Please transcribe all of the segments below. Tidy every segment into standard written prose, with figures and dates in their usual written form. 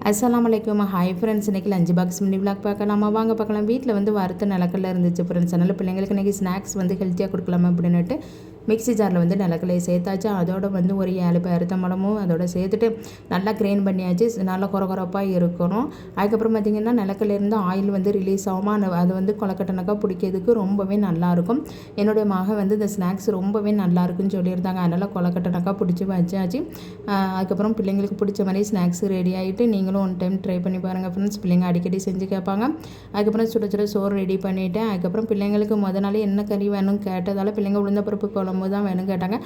அஸ்ஸலாமு அலைக்கும். Hi friends, இன்றைக்கி லஞ்ச் பாக்ஸ் மினி விளாக் பார்க்கலாமா? வாங்க பார்க்கலாம். வீட்டில் வந்து வறுத்த நிலக்கடலை இருந்துச்சு ஃப்ரெண்ட்ஸ். அதனால் பிள்ளைங்களுக்கு இன்றைக்கி ஸ்நாக்ஸ் வந்து ஹெல்த்தியாக கொடுக்கலாமா அப்படின்னுட்டு மிக்ஸி ஜாரில் வந்து நிலக்கடலையை சேர்த்தாச்சு. அதோட வந்து ஒரு 7 பருத்தம்பழமும் அதோட சேர்த்துட்டு நல்லா கிரைண்ட் பண்ணியாச்சு. நல்லா கொரப்பாக இருக்கணும். அதுக்கப்புறம் பார்த்திங்கன்னா நிலக்கடலையிலேருந்து ஆயில் வந்து ரிலீஸ் ஆகுமா, அது வந்து கொலக்கட்டனக்கா பிடிக்கிறதுக்கு ரொம்பவே நல்லாயிருக்கும். என்னுடைய மகன் வந்து இந்த ஸ்நாக்ஸ் ரொம்பவே நல்லாயிருக்குன்னு சொல்லியிருந்தாங்க. அதனால் கொலக்கட்டனக்கா பிடிச்சி வச்சாச்சு. அதுக்கப்புறம் பிள்ளைங்களுக்கு பிடிச்ச மாதிரி ஸ்நாக்ஸ் ரெடி ஆகிட்டு நீங்களும் ஒன் டைம் ட்ரை பண்ணி பாருங்கள் ஃப்ரெண்ட்ஸ். பிள்ளைங்க அடிக்கடி செஞ்சு கேட்பாங்க. அதுக்கப்புறம் சுட சுட சோறு ரெடி பண்ணிவிட்டேன். அதுக்கப்புறம் பிள்ளைங்களுக்கு நாள் என்ன கறி வேணும்னு கேட்டதால் பிள்ளைங்க உளுந்தப்பருப்பு குழம்பு தான் வேணும் கேட்டாங்க.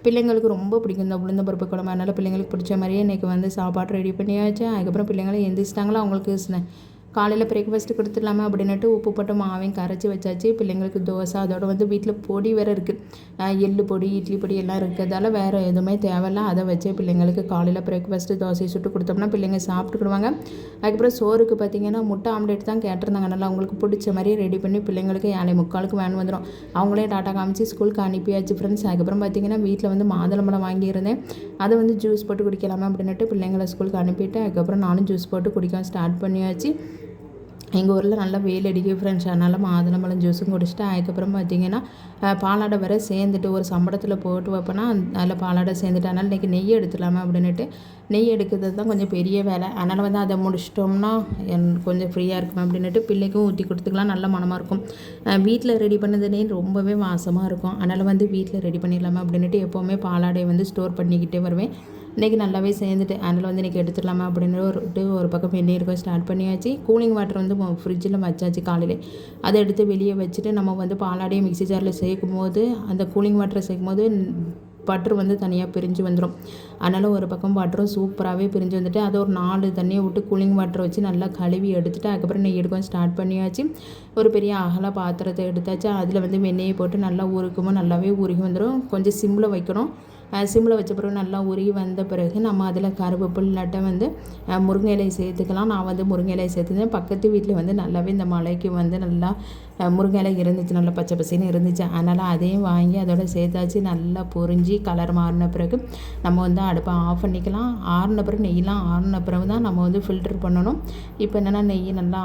பிள்ளைங்களுக்கு ரொம்ப பிடிக்கும் இந்த உளுந்தப்பருப்பு குழம்பு. அதனால் பிள்ளைங்களுக்கு பிடிச்ச மாதிரியே இன்றைக்கி வந்து சாப்பாடு ரெடி பண்ணியாச்சு. அதுக்கப்புறம் பிள்ளைங்களும் எந்திரிச்சிட்டாங்களா, அவங்களுக்கு காலையில் பிரேக்ஃபாஸ்ட்டு கொடுத்துடலாமா அப்படின்ட்டு உப்பு போட்டு மாவையும் கரைச்சி வச்சாச்சு. பிள்ளைங்களுக்கு தோசை, அதோட வந்து வீட்டில் பொடி வேறு இருக்குது, எள்ளு பொடி, இட்லி பொடி எல்லாம் இருக்கிறதால வேறு எதுவுமே தேவையில்ல. அதை வச்சு பிள்ளைங்களுக்கு காலையில் பிரேக்ஃபாஸ்ட்டு தோசையை சுட்டு கொடுத்தோம்னா பிள்ளைங்க சாப்பிட்டுக்கிடுவாங்க. அதுக்கப்புறம் சோறுக்கு பார்த்திங்கன்னா முட்டை ஆம்லேட் தான் கேட்டிருந்தாங்க. நல்லா அவங்களுக்கு பிடிச்ச மாதிரி ரெடி பண்ணி பிள்ளைங்களுக்கு 7:45 வேன் வந்துடும். அவங்களே டாட்டா காமிச்சு ஸ்கூலுக்கு அனுப்பியாச்சு ஃப்ரெண்ட்ஸ். அதுக்கப்புறம் பார்த்திங்கன்னா வீட்டில் வந்து மாதுளம்பழம் வாங்கியிருந்தேன். அதை வந்து ஜூஸ் போட்டு குடிக்கலாமா அப்படின்ட்டு பிள்ளைங்களை ஸ்கூலுக்கு அனுப்பிட்டு அதுக்கப்புறம் நானும் ஜூஸ் போட்டு குடிக்க ஸ்டார்ட் பண்ணியாச்சு. எங்கள் ஊரில் நல்லா வெயில் அடிக்கும் ஃப்ரெண்ட்ஸ். அதனால் மாதுளம்பழம் ஜூஸும் குடிச்சிட்டு அதுக்கப்புறம் பார்த்திங்கன்னா பாலாடை வேறு சேர்ந்துட்டு ஒரு சம்பளத்தில் போட்டு வைப்பேன்னா அதில் பாலாடை சேர்ந்துட்டு அதனால் இன்றைக்கி நெய் எடுத்துடலாமா அப்படின்ட்டு நெய் எடுக்கிறது தான் கொஞ்சம் பெரிய வேலை. அதனால் வந்து அதை முடிச்சிட்டோம்னா கொஞ்சம் ஃப்ரீயாக இருக்கும் அப்படின்ட்டு பிள்ளைக்கும் ஊற்றி கொடுத்துக்கலாம். நல்ல மனமாக இருக்கும். வீட்டில் ரெடி பண்ணது நெய் ரொம்பவே வாசமாக இருக்கும். அதனால் வந்து வீட்டில் ரெடி பண்ணிடலாமா அப்படின்ட்டு எப்போவுமே பாலாடையை வந்து ஸ்டோர் பண்ணிக்கிட்டே வருவேன். இன்றைக்கி நல்லாவே சேர்ந்துட்டு அதனால் வந்து இன்றைக்கி எடுத்துடலாமா அப்படின்னு ஒரு பக்கம் எண்ணெய் இருக்க ஸ்டார்ட் பண்ணியாச்சு. கூலிங் வாட்டர் வந்து ஃப்ரிட்ஜில் வச்சாச்சு. காலையில் அதை எடுத்து வெளியே வச்சுட்டு நம்ம வந்து பாலாடையை மிக்ஸி ஜாரில் சேர்க்கும் போது அந்த கூலிங் வாட்டரை சேர்க்கும் போது பட்டர் வந்து தனியாக பிரிஞ்சு வந்துடும். அதனால் ஒரு பக்கம் பட்டரும் சூப்பராகவே பிரிஞ்சு வந்துட்டு அதை ஒரு 4 தண்ணியை விட்டு கூலிங் வாட்டரை வச்சு நல்லா கழுவி எடுத்துட்டு அதுக்கப்புறம் நெய் எடுக்க ஸ்டார்ட் பண்ணியாச்சு. ஒரு பெரிய அகல பாத்திரத்தை எடுத்தாச்சு. அதில் வந்து வெண்ணெயை போட்டு நல்லா உருக்குமோ நல்லாவே உருகி வந்துடும். கொஞ்சம் சிம்மில் வைக்கணும். சிம்மில் வச்ச பிறகு நல்லா உருகி வந்த பிறகு நம்ம அதில் கருவேப்பிலை இல்லாட்ட வந்து முருங்கை இலையை சேர்த்துக்கலாம். நான் வந்து முருங்கை இலையை சேர்த்துருந்தேன். பக்கத்து வீட்டில் வந்து நல்லாவே இந்த மலைக்கு வந்து நல்லா முருங்கை இலை இருந்துச்சு, நல்லா பச்சை பசைன்னு இருந்துச்சு. அதனால் அதையும் வாங்கி அதோட சேர்த்தாச்சு. நல்லா பொரிஞ்சு கலர் மாறின பிறகு நம்ம வந்து அடுப்பை ஆஃப் பண்ணிக்கலாம். ஆறின பிறகு நெய்யெலாம் ஆறின பிறகு தான் நம்ம வந்து ஃபில்டர் பண்ணணும். இப்போ என்னென்னா நெய் நல்லா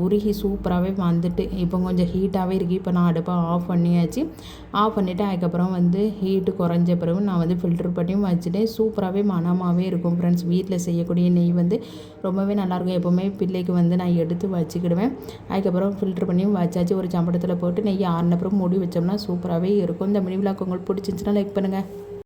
உருகி சூப்பராகவே வந்துட்டு இப்போ கொஞ்சம் ஹீட்டாகவே இருக்குது. இப்போ நான் அடுப்பை ஆஃப் பண்ணியாச்சு. ஆஃப் பண்ணிவிட்டு அதுக்கப்புறம் வந்து ஹீட்டு குறைஞ்ச பிறகு நான் வந்து ஃபில்டர் பண்ணியும் வச்சுட்டேன். சூப்பராகவே மனமாகவே இருக்கும் ஃப்ரெண்ட்ஸ். வீட்டில் செய்யக்கூடிய நெய் வந்து ரொம்பவே நல்லாயிருக்கும். எப்போவுமே பிள்ளைக்கு வந்து நான் எடுத்து வச்சுக்கிடுவேன். அதுக்கப்புறம் ஃபில்டர் பண்ணியும் வச்சாச்சு. ஒரு சம்பளத்தில் போட்டு நெய் ஆறின பிறகு மூடி வச்சோம்னா சூப்பராகவே இருக்கும். இந்த மினி விளாக் உங்களுக்கு பிடிச்சிருந்துச்சுன்னா லைக் பண்ணுங்கள்.